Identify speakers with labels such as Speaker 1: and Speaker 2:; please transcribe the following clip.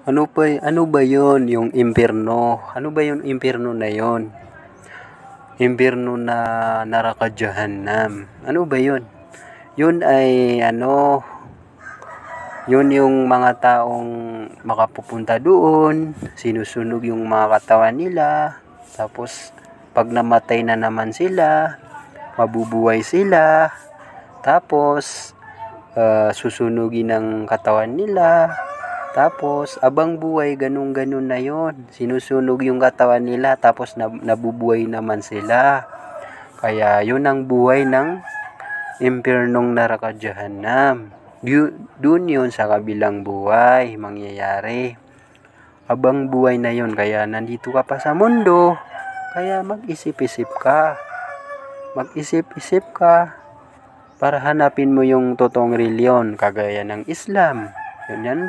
Speaker 1: Ano ba 'yun, yung impyerno? Ano ba yung impyerno na 'yun? Impyerno na Naraka Jahanam. Ano ba 'yun? 'Yun ay ano, 'yun yung mga taong makapupunta doon, sinusunog yung mga katawan nila, tapos pag namatay na naman sila, mabubuhay sila, tapos susunugin ng katawan nila. Tapos, abang buhay, ganun-ganun na yon. Sinusunog yung katawan nila, tapos nabubuhay naman sila. Kaya, yun ang buhay ng impyernong Naraka Jahanam. Doon yun sa kabilang buhay, mangyayari. Abang buhay na yun, kaya nandito ka pa sa mundo. Kaya mag-isip-isip ka. Mag-isip-isip ka para hanapin mo yung totoong reliyon, kagaya ng Islam. Yun yan.